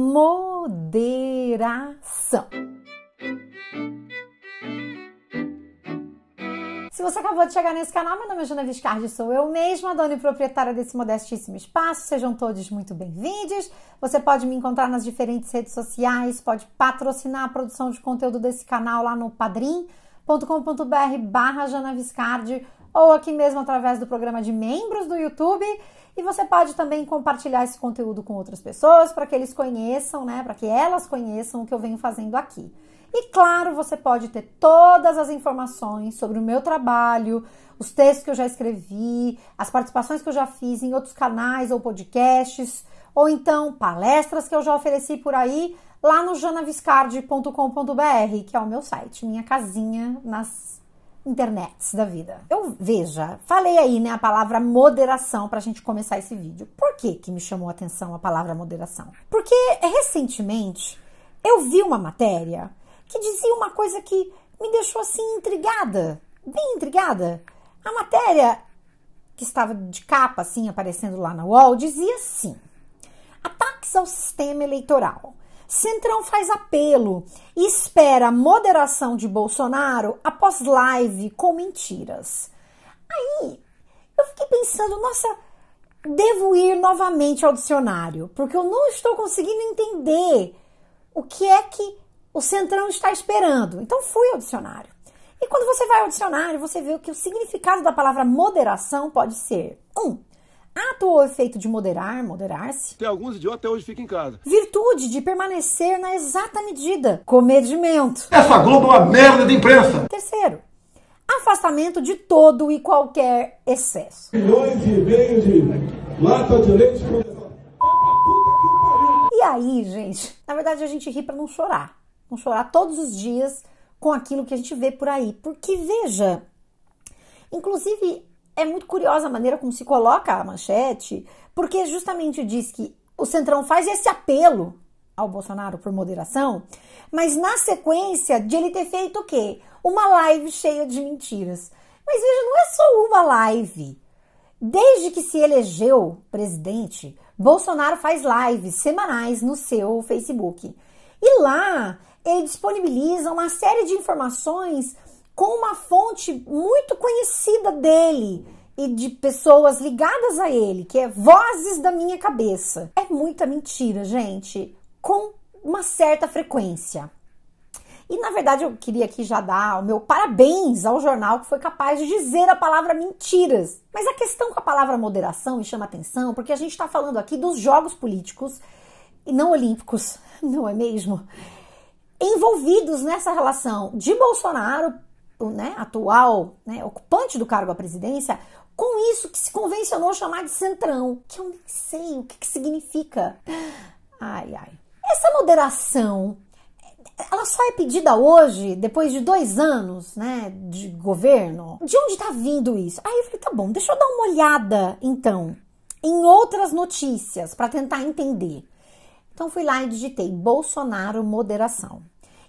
moderação. Se você acabou de chegar nesse canal, meu nome é Jana Viscardi, sou eu mesma, dona e proprietária desse modestíssimo espaço. Sejam todos muito bem-vindos. Você pode me encontrar nas diferentes redes sociais, pode patrocinar a produção de conteúdo desse canal lá no padrim.com.br/Jana Viscardi ou aqui mesmo através do programa de membros do YouTube. E você pode também compartilhar esse conteúdo com outras pessoas para que eles conheçam, né? Para que elas conheçam o que eu venho fazendo aqui. E claro, você pode ter todas as informações sobre o meu trabalho, os textos que eu já escrevi, as participações que eu já fiz em outros canais ou podcasts, ou então palestras que eu já ofereci por aí, lá no janaviscardi.com.br, que é o meu site, minha casinha nas internets da vida. Falei aí, né, a palavra moderação pra gente começar esse vídeo. Por que me chamou a atenção a palavra moderação? Porque recentemente eu vi uma matéria que dizia uma coisa que me deixou assim intrigada, bem intrigada. A matéria que estava de capa assim aparecendo lá na UOL dizia assim: ataques ao sistema eleitoral. Centrão faz apelo e espera moderação de Bolsonaro após live com mentiras. Aí eu fiquei pensando, nossa, devo ir novamente ao dicionário, porque eu não estou conseguindo entender o que é que o Centrão está esperando. Então fui ao dicionário. E quando você vai ao dicionário, você vê que o significado da palavra moderação pode ser: ato ou efeito de moderar, moderar-se. Tem alguns idiotas até hoje ficam em casa. Virtude de permanecer na exata medida. Comedimento. Essa Globo é uma merda de imprensa. Terceiro, afastamento de todo e qualquer excesso. Milhões e meio de lata de leite condensado. E aí, gente, na verdade a gente ri pra não chorar. Não chorar todos os dias com aquilo que a gente vê por aí. Porque, veja, inclusive é muito curiosa a maneira como se coloca a manchete, porque justamente diz que o Centrão faz esse apelo ao Bolsonaro por moderação, mas na sequência de ele ter feito o quê? Uma live cheia de mentiras. Mas veja, não é só uma live. Desde que se elegeu presidente, Bolsonaro faz lives semanais no seu Facebook. E lá ele disponibiliza uma série de informações com uma fonte muito conhecida dele e de pessoas ligadas a ele, que é Vozes da Minha Cabeça. É muita mentira, gente, com uma certa frequência. E, na verdade, eu queria aqui já dar o meu parabéns ao jornal que foi capaz de dizer a palavra mentiras. Mas a questão com a palavra moderação me chama atenção porque a gente está falando aqui dos jogos políticos e não olímpicos, não é mesmo? Envolvidos nessa relação de Bolsonaro, né, atual, né, ocupante do cargo à presidência, com isso que se convencionou chamar de Centrão, que eu nem sei o que significa. Ai. Essa moderação, ela só é pedida hoje, depois de 2 anos, né, de governo? De onde tá vindo isso? Aí eu falei, tá bom, deixa eu dar uma olhada, então, em outras notícias, para tentar entender. Então fui lá e digitei Bolsonaro moderação.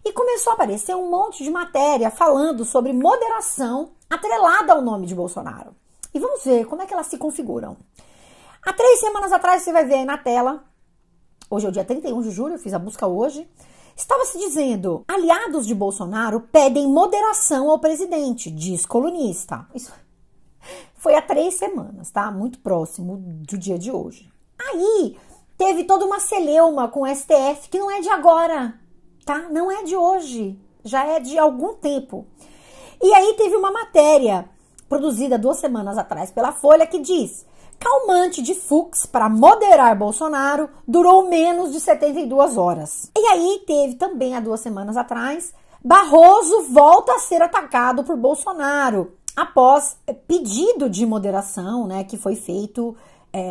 E começou a aparecer um monte de matéria falando sobre moderação atrelada ao nome de Bolsonaro. E vamos ver como é que elas se configuram. Há 3 semanas atrás, você vai ver aí na tela, hoje é o dia 31 de julho, eu fiz a busca hoje, estava se dizendo: aliados de Bolsonaro pedem moderação ao presidente, diz colunista. Isso foi há 3 semanas, tá? Muito próximo do dia de hoje. Aí teve toda uma celeuma com o STF, que não é de agora, tá? Não é de hoje, já é de algum tempo. E aí teve uma matéria produzida 2 semanas atrás pela Folha que diz: calmante de Fux para moderar Bolsonaro durou menos de 72 horas. E aí teve também há 2 semanas atrás, Barroso volta a ser atacado por Bolsonaro após pedido de moderação, né, que foi feito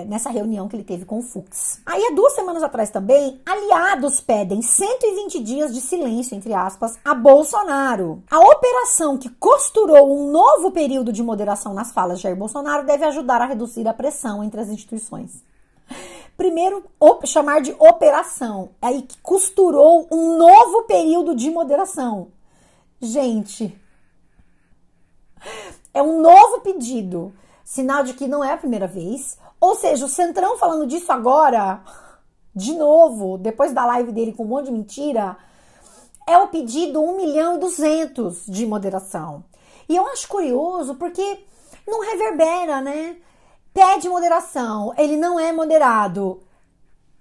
nessa reunião que ele teve com o Fux. Aí, há 2 semanas atrás também, aliados pedem 120 dias de silêncio, entre aspas, a Bolsonaro. A operação que costurou um novo período de moderação nas falas de Jair Bolsonaro deve ajudar a reduzir a pressão entre as instituições. Primeiro, chamar de operação, aí que costurou um novo período de moderação. Gente, é um novo pedido, sinal de que não é a primeira vez. Ou seja, o Centrão falando disso agora, de novo, depois da live dele com um monte de mentira, é o pedido 1.200.000 de moderação. E eu acho curioso porque não reverbera, né? Pede moderação, ele não é moderado.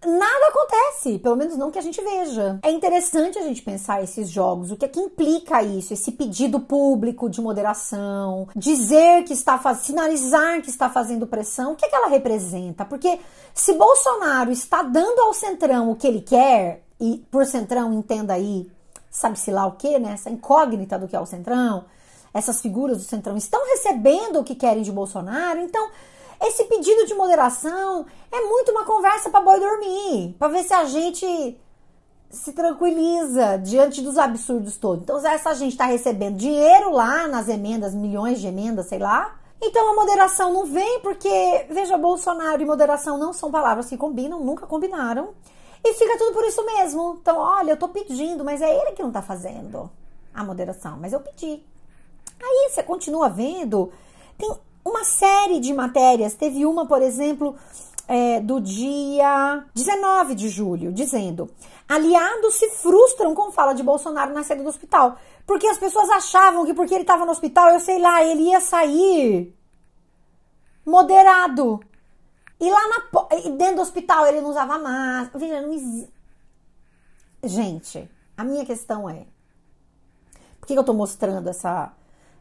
Nada acontece, pelo menos não que a gente veja. É interessante a gente pensar esses jogos, o que é que implica isso, esse pedido público de moderação, dizer que está sinalizar que está fazendo pressão, o que é que ela representa? Porque se Bolsonaro está dando ao Centrão o que ele quer, e por Centrão entenda aí, sabe-se lá o que, né? Essa incógnita do que é o Centrão, essas figuras do Centrão estão recebendo o que querem de Bolsonaro, então esse pedido de moderação é muito uma conversa para boi dormir, para ver se a gente se tranquiliza diante dos absurdos todos. Então, essa gente está recebendo dinheiro lá nas emendas, milhões de emendas, sei lá. Então, a moderação não vem porque, veja, Bolsonaro e moderação não são palavras que combinam, nunca combinaram. E fica tudo por isso mesmo. Então, olha, eu tô pedindo, mas é ele que não tá fazendo a moderação, mas eu pedi. Aí você continua vendo, tem uma série de matérias, teve uma, por exemplo, do dia 19 de julho, dizendo: aliados se frustram com fala de Bolsonaro na saída do hospital, porque as pessoas achavam que porque ele estava no hospital, eu sei lá, ele ia sair moderado. E lá dentro do hospital ele não usava máscara. Veja, não existe. Gente, a minha questão é: por que eu tô mostrando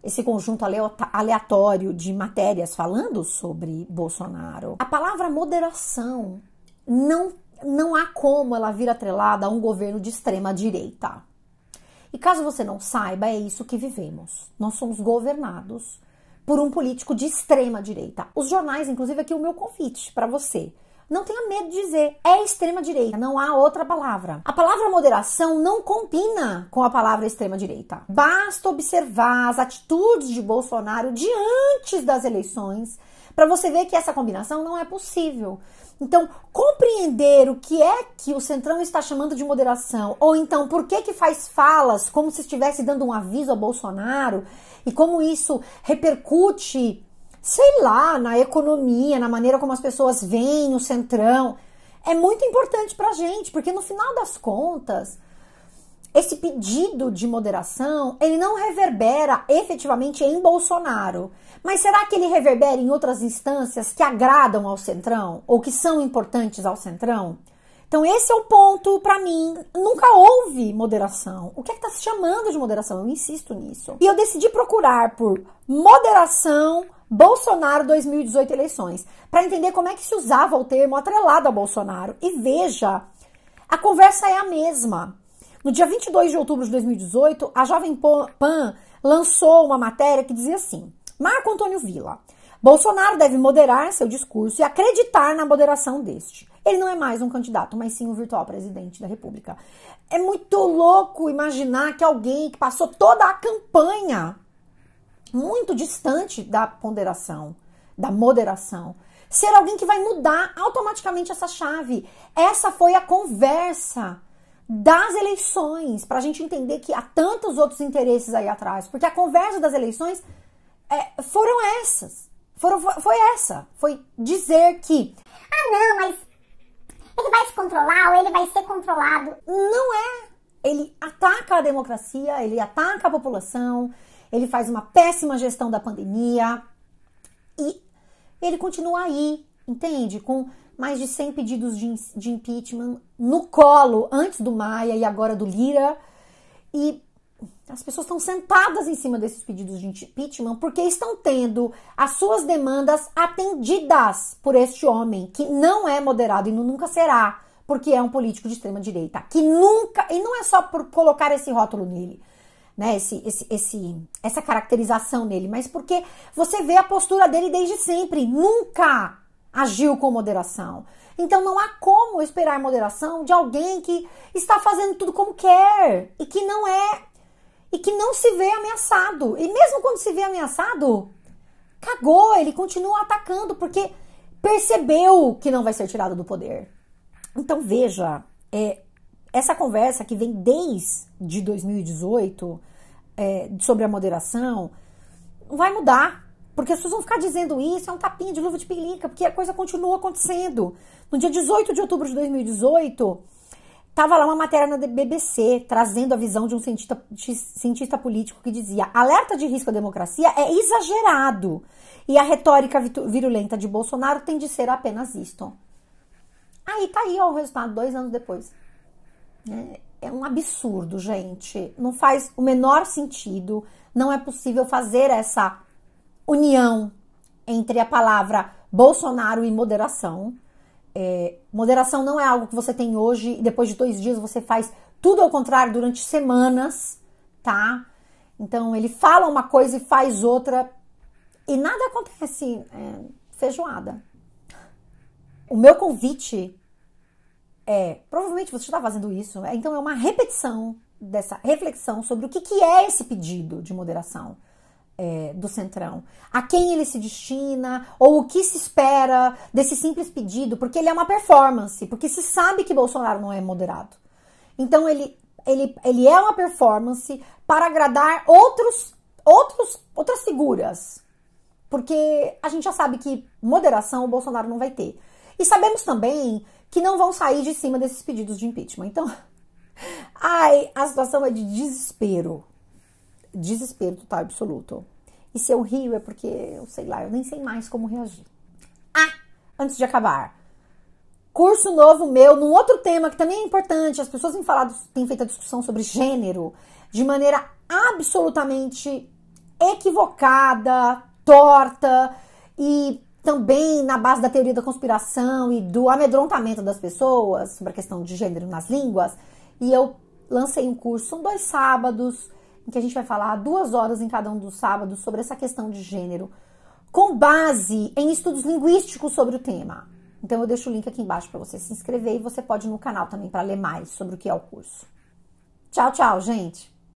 esse conjunto aleatório de matérias falando sobre Bolsonaro? A palavra moderação não há como ela vir atrelada a um governo de extrema direita. E caso você não saiba, é isso que vivemos. Nós somos governados por um político de extrema direita. Os jornais, inclusive, aqui o meu convite para você: não tenha medo de dizer, é extrema direita, não há outra palavra. A palavra moderação não combina com a palavra extrema direita. Basta observar as atitudes de Bolsonaro diante das eleições para você ver que essa combinação não é possível. Então, compreender o que é que o Centrão está chamando de moderação, ou então por que faz falas como se estivesse dando um aviso a Bolsonaro, e como isso repercute, sei lá, na economia, na maneira como as pessoas veem o Centrão, é muito importante pra gente, porque no final das contas, esse pedido de moderação, ele não reverbera efetivamente em Bolsonaro. Mas será que ele reverbera em outras instâncias que agradam ao Centrão, ou que são importantes ao Centrão? Então esse é o ponto, pra mim. Nunca houve moderação. O que é que tá se chamando de moderação? Eu insisto nisso. E eu decidi procurar por moderação Bolsonaro 2018 eleições, para entender como é que se usava o termo atrelado a Bolsonaro. E veja, a conversa é a mesma. No dia 22 de outubro de 2018, a Jovem Pan lançou uma matéria que dizia assim: Marco Antônio Villa: Bolsonaro deve moderar seu discurso e acreditar na moderação deste. Ele não é mais um candidato, mas sim um virtual presidente da República. É muito louco imaginar que alguém que passou toda a campanha muito distante da ponderação, da moderação, ser alguém que vai mudar automaticamente essa chave. Essa foi a conversa das eleições, para a gente entender que há tantos outros interesses aí atrás, porque a conversa das eleições foram essas. Foi dizer que não, mas ele vai se controlar ou ele vai ser controlado. Não é. Ele ataca a democracia, ele ataca a população, ele faz uma péssima gestão da pandemia e ele continua aí, entende? Com mais de 100 pedidos de impeachment no colo, antes do Maia e agora do Lira. E as pessoas estão sentadas em cima desses pedidos de impeachment porque estão tendo as suas demandas atendidas por este homem, que não é moderado e nunca será, porque é um político de extrema direita, que nunca, e não é só por colocar esse rótulo nele, né, essa caracterização nele, mas porque você vê a postura dele desde sempre, nunca agiu com moderação. Então não há como esperar moderação de alguém que está fazendo tudo como quer e que não se vê ameaçado. E mesmo quando se vê ameaçado, cagou, ele continua atacando porque percebeu que não vai ser tirado do poder. Então veja, essa conversa que vem desde 2018 sobre a moderação vai mudar. Porque as pessoas vão ficar dizendo isso, é um tapinha de luva de pelica, porque a coisa continua acontecendo. No dia 18 de outubro de 2018, tava lá uma matéria na BBC, trazendo a visão de um cientista político que dizia: alerta de risco à democracia é exagerado, e a retórica virulenta de Bolsonaro tem de ser apenas isto. Aí tá aí, ó, o resultado 2 anos depois. É um absurdo, gente. Não faz o menor sentido. Não é possível fazer essa união entre a palavra Bolsonaro e moderação. Moderação não é algo que você tem hoje e depois de 2 dias você faz tudo ao contrário durante semanas, tá? Então ele fala uma coisa e faz outra e nada acontece. Feijoada. O meu convite provavelmente você está fazendo isso, então é uma repetição dessa reflexão sobre o que é esse pedido de moderação do Centrão, a quem ele se destina, ou o que se espera desse simples pedido, porque ele é uma performance, porque se sabe que Bolsonaro não é moderado. Então ele é uma performance para agradar outras figuras, porque a gente já sabe que moderação o Bolsonaro não vai ter. E sabemos também que não vão sair de cima desses pedidos de impeachment. Então, a situação é de desespero. Desespero total absoluto. E se eu rio é porque, eu sei lá, eu nem sei mais como reagir. Antes de acabar, curso novo meu, num outro tema que também é importante, as pessoas têm feito a discussão sobre gênero de maneira absolutamente equivocada, torta e também na base da teoria da conspiração e do amedrontamento das pessoas sobre a questão de gênero nas línguas. E eu lancei um curso, são 2 sábados, em que a gente vai falar 2 horas em cada um dos sábados sobre essa questão de gênero, com base em estudos linguísticos sobre o tema. Então eu deixo o link aqui embaixo para você se inscrever e você pode ir no canal também para ler mais sobre o que é o curso. Tchau, tchau, gente!